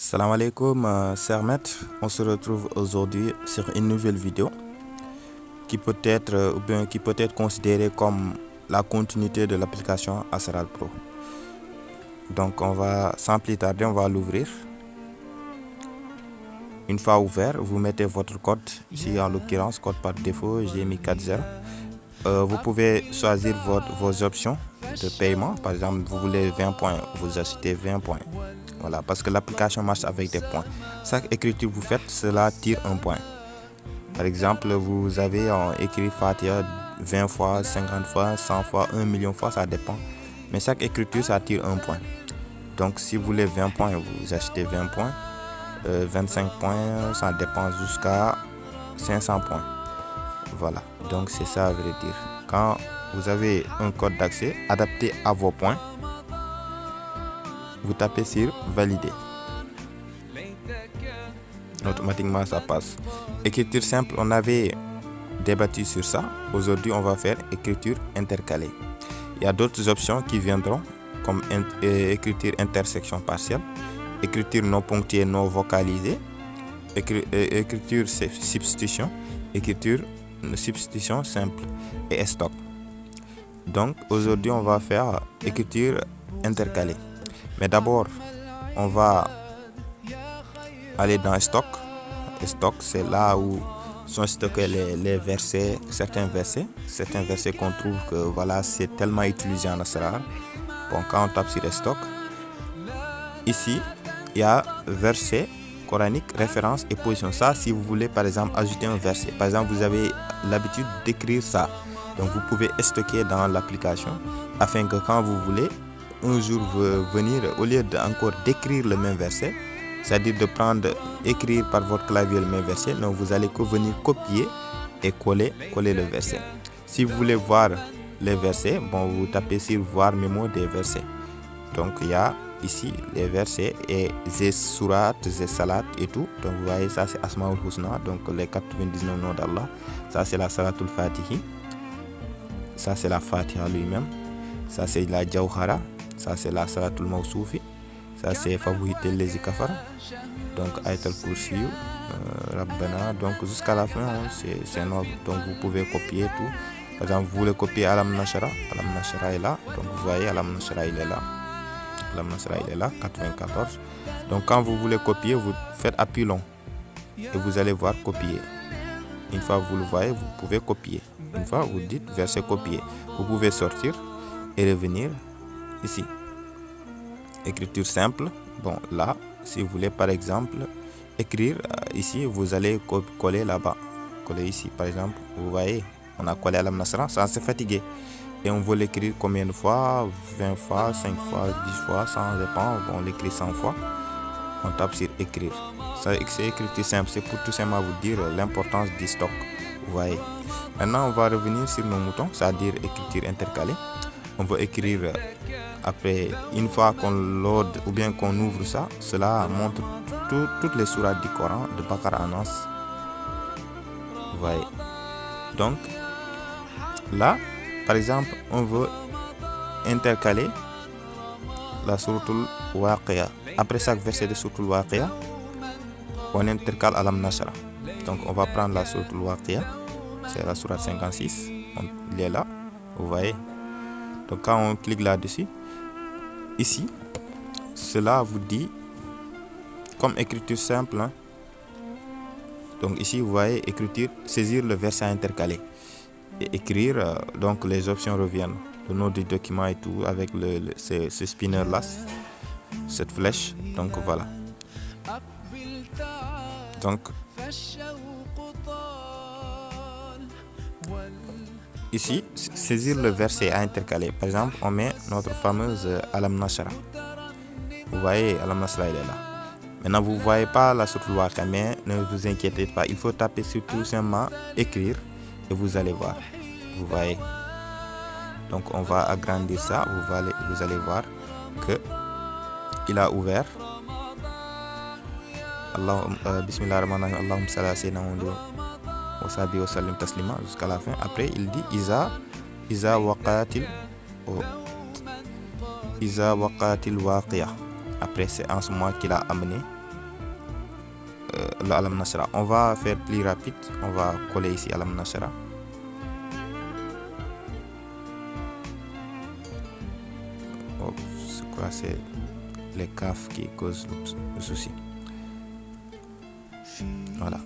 Salam alaikum, chers maîtres. On se retrouve aujourd'hui sur une nouvelle vidéo qui peut être considérée comme la continuité de l'application Asral Pro. Donc sans plus tarder, on va l'ouvrir. Une fois ouvert, vous mettez votre code, ici en l'occurrence code par défaut, j'ai mis 40. Vous pouvez choisir vos options de paiement. Par exemple, vous voulez 20 points, vous achetez 20 points. Voilà, parce que l'application marche avec des points. Chaque écriture que vous faites, cela tire un point. Par exemple, vous avez écrit Fatiha 20 fois, 50 fois, 100 fois, 1 million fois, ça dépend. Mais chaque écriture, ça tire un point. Donc, si vous voulez 20 points, vous achetez 20 points. 25 points, ça dépend jusqu'à 500 points. Voilà, donc c'est ça à vrai dire. Quand vous avez un code d'accès adapté à vos points, vous tapez sur valider. Automatiquement ça passe. Écriture simple, on avait débattu sur ça. Aujourd'hui on va faire écriture intercalée. Il y a d'autres options qui viendront comme écriture intersection partielle, écriture non ponctuée non vocalisée, écriture substitution, écriture substitution simple et stock. Donc aujourd'hui on va faire écriture intercalée. Mais d'abord, on va aller dans stock. Stock, c'est là où sont stockés les versets, certains versets qu'on trouve que voilà, c'est tellement utilisé en Asrar. Bon, quand on tape sur stock, ici, il y a verset coranique, référence et position. Ça, si vous voulez par exemple ajouter un verset, par exemple, vous avez l'habitude d'écrire ça. Donc, vous pouvez stocker dans l'application afin que quand vous voulez, un jour venir, au lieu encore d'écrire le même verset, c'est-à-dire de écrire par votre clavier le même verset, donc vous allez venir copier et coller le verset. Si vous voulez voir les versets, bon, vous tapez sur voir mémo des versets. Donc il y a ici les versets et les surat, les salat et tout. Donc vous voyez, ça c'est Asmaul Husna, donc les 99 noms d'Allah. Ça c'est la Salatul Fatihi. Ça c'est la Fatiha lui-même. Ça c'est la Jawhara. Ça c'est la Salatul Mawsoufi. Ça c'est Fawwihit Lazi Kafar. Donc Ayatul Kursi, Rabbana. Donc jusqu'à la fin, c'est un ordre. Donc vous pouvez copier tout. Par exemple, vous voulez copier Alam Nashara. Alam Nashara est là. Donc vous voyez, Alam Nashara il est là. Alam Nashara il est là, 94. Donc quand vous voulez copier, vous faites appui long. Et vous allez voir copier. Une fois que vous le voyez, vous pouvez copier. Une fois vous dites verset copier. Vous pouvez sortir et revenir ici. Écriture simple. Bon, là, si vous voulez par exemple écrire ici, vous allez coller là-bas. Coller ici, par exemple. Vous voyez, on a collé Alam Nasra sans se fatiguer. Et on veut l'écrire combien de fois? 20 fois, 5 fois, 10 fois, ça dépend. Bon, on l'écrit 100 fois. On tape sur écrire. Ça, c'est écriture simple. C'est pour tout simplement vous dire l'importance du stock. Vous voyez. Maintenant, on va revenir sur nos moutons, c'est-à-dire écriture intercalée. On va écrire après, une fois qu'on load ou bien qu'on ouvre ça, cela montre toutes les sourates du Coran de Baqara à Nas. Vous voyez. Donc là, par exemple, on veut intercaler la souratul Waqiya. Après chaque verset de souratul Waqiya, on intercale Alam Nashra. Donc on va prendre la souratul Waqiya, c'est la sourate 56, il est là, vous voyez. Donc quand on clique là-dessus, ici, cela vous dit comme écriture simple. Hein. Donc ici, vous voyez écriture, saisir le verset intercalé et écrire. Donc les options reviennent, le nom du document et tout avec ce spinner là, cette flèche. Donc voilà. Donc ici, saisir le verset à intercaler. Par exemple, on met notre fameuse Alam Nashra. Vous voyez, Alam Nashra, il est là. Maintenant, vous ne voyez pas la sourate Waqiya, mais ne vous inquiétez pas. Il faut taper sur tout simplement écrire et vous allez voir. Vous voyez. Donc, on va agrandir ça. Vous allez voir que il a ouvert. Bismillahirrahmanirrahim. Allahumma salli ala sayyidina Muhammad wasabi wa sallim taslima jusqu'à la fin. Après il dit Iza waqatil waqiya. Après c'est en ce moment qu'il a amené le Alam Nashra. On va faire plus rapide. On va coller ici Alam Nashra. Oh, c'est quoi? C'est les CAF qui causent le souci. Voilà.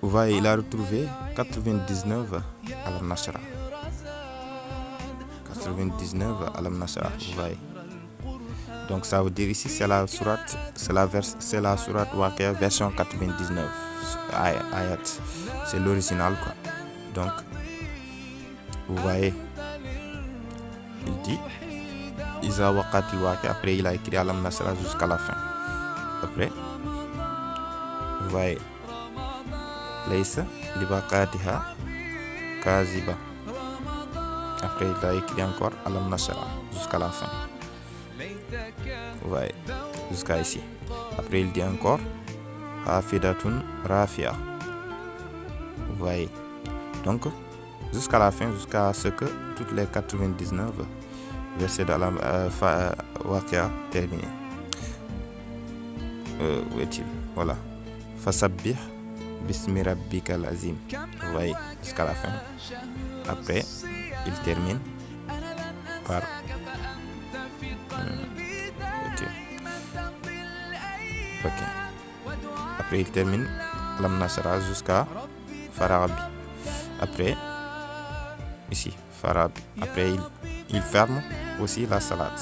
Vous voyez, il a retrouvé 99 Alam Nashra. 99 Alam Nashra, vous voyez. Donc ça veut dire ici c'est la sourate, c'est la sourate Waqia version 99 ayat. C'est l'original quoi. Donc vous voyez, il dit Iza waqatil Waqia. Après il a écrit Alam Nashra jusqu'à la fin. Après vous voyez Laysa li waqatiha kaziba. Après il a écrit encore Alam Nashra jusqu'à la fin. Vous voyez, jusqu'à ici. Après il dit encore Hafidatun Rafia. Vous voyez. Donc jusqu'à la fin, jusqu'à ce que toutes les 99 versets de la Waqia terminent. Où est-il? Voilà. Fasabbih bismi rabbikal azim. Vous voyez, jusqu'à la fin. Après il termine par ok. Après il termine Alam Nashra jusqu'à Farabi. Après ici Farabi. Après il ferme aussi la salat.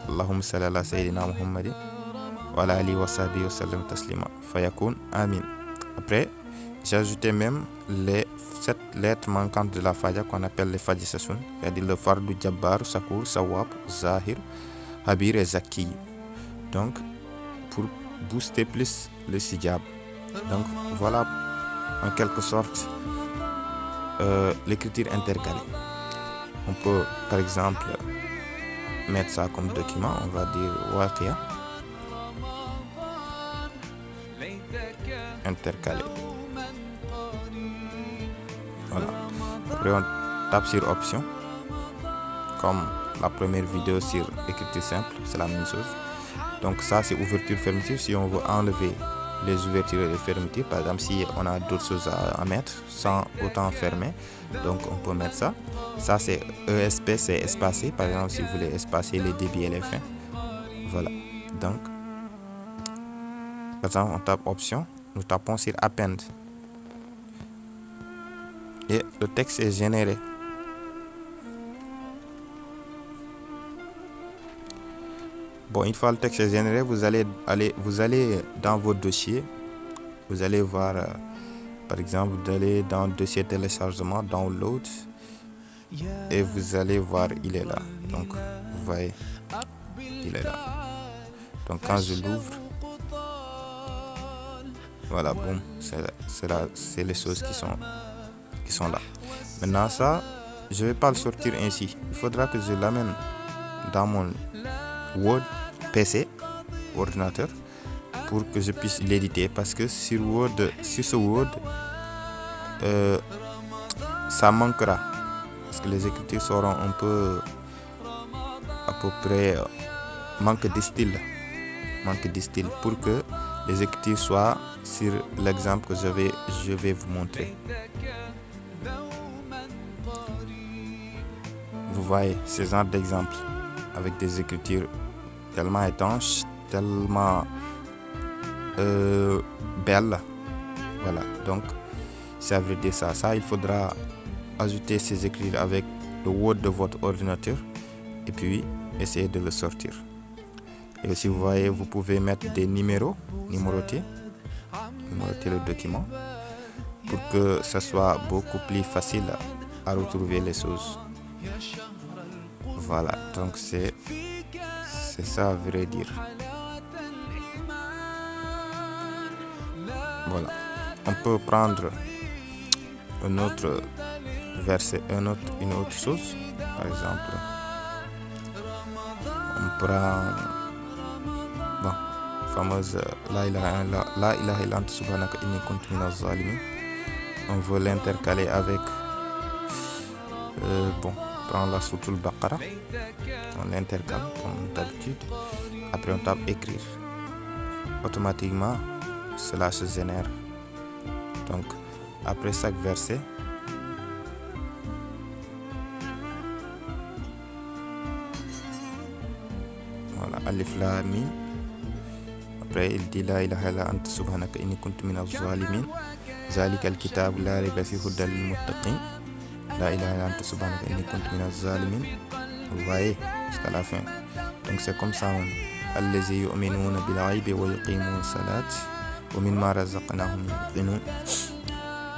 Allahumma salli ala sayyidina Muhammadin wa ala alihi wa sahbihi wa sallam taslima. Fayakun amin. Après j'ai ajouté même les 7 lettres manquantes de la Fajr qu'on appelle les Fajr-Sasun, c'est-à-dire le Fardu, Jabbar, Sakur, Sawab, Zahir, Habir et Zaki. Donc pour booster plus le sijab. Donc voilà en quelque sorte l'écriture intercalée. On peut par exemple mettre ça comme document. On va dire Waqia intercalé. Voilà. Après on tape sur option, comme la première vidéo sur écriture simple, c'est la même chose. Donc ça c'est ouverture fermeture. Si on veut enlever les ouvertures et les fermetures, par exemple si on a d'autres choses à mettre sans autant fermer, donc on peut mettre ça. Ça c'est ESP, c'est espacé, par exemple si vous voulez espacer les débits et les fins. Voilà. Donc par exemple on tape option, nous tapons sur append et le texte est généré. Bon, une fois le texte est généré, vous allez dans votre dossier, vous allez voir par exemple vous allez dans le dossier téléchargement, download, et vous allez voir il est là. Donc vous voyez il est là. Donc quand je l'ouvre, voilà, boum, c'est les choses qui sont là. Maintenant ça, je vais pas le sortir ainsi. Il faudra que je l'amène dans mon Word PC, ordinateur, pour que je puisse l'éditer, parce que sur ce Word ça manquera, parce que les écritures seront un peu à peu près manque de style pour que les écritures soient sur l'exemple que je vais vous montrer. Vous voyez ce genre d'exemple avec des écritures tellement étanches, tellement belles. Voilà, donc ça veut dire ça il faudra ajouter ces écritures avec le Word de votre ordinateur et puis essayer de le sortir. Et aussi vous voyez, vous pouvez mettre des numéroter le document pour que ça soit beaucoup plus facile à retrouver les choses. Voilà, donc c'est ça à vrai dire. Voilà, on peut prendre un autre verset, une autre chose. Par exemple, on prend fameuse la ilaha illa anta subhanaka inni kuntu minaz zalimin. On veut l'intercaler avec prend la sourate Al-Baqarah, on l'intercale comme d'habitude. Après on tape écrire. automatiquement cela se génère. Donc après chaque verset, voilà, alif lam mim. Après il dit la ilaha illa anta subhanaka inni kuntu minaz zalimin, zalika al-kitab la rayba fihi hudan lil muttaqin, la ilaha illa anta subhanaka inni kuntu minaz zalimin. Vous voyez jusqu'à la fin. Donc c'est comme ça. Allazi yu'minuna bil ghaibi wa yuqimuna salat wa mimma razaqnahum yunfiqun.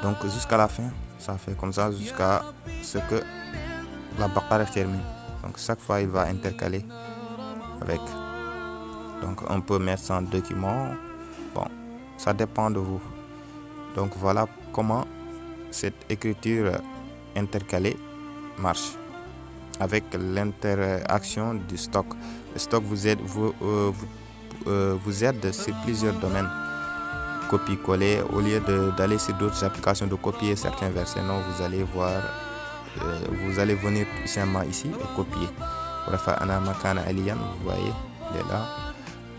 Donc jusqu'à la fin, ça fait comme ça jusqu'à ce que la Baqara termine. Donc chaque fois il va intercaler avec. Donc on peut mettre ça en document. Bon, ça dépend de vous. Donc voilà comment cette écriture intercalée marche avec l'interaction du stock. Le stock vous aide, vous aide sur plusieurs domaines. Copier-coller, au lieu d'aller sur d'autres applications de copier certains versets, non, vous allez voir, vous allez venir simplement ici et copier. Vous voyez, il est là.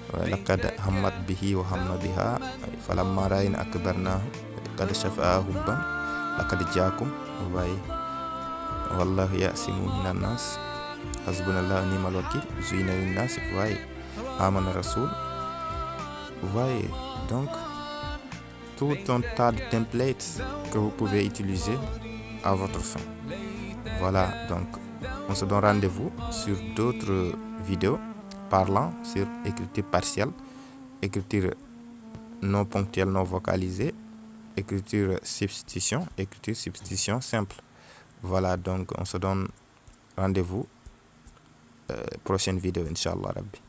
لقد همت به وهم بها فلما رأينا أكبرناه قد شفاه حبا لقد جاءكم. Vous voyez, والله يأسم من الناس حسبنا الله ونعم الوكيل زين للناس. Vous voyez, آمن الرسول. Vous voyez, donc tout un tas de templates que vous pouvez utiliser à votre fin. Voilà, donc on se donne rendez-vous sur d'autres vidéos parlant sur écriture partielle, écriture non ponctuelle, non vocalisée, écriture substitution simple. Voilà, donc on se donne rendez-vous prochaine vidéo, Inch'Allah Rabbi.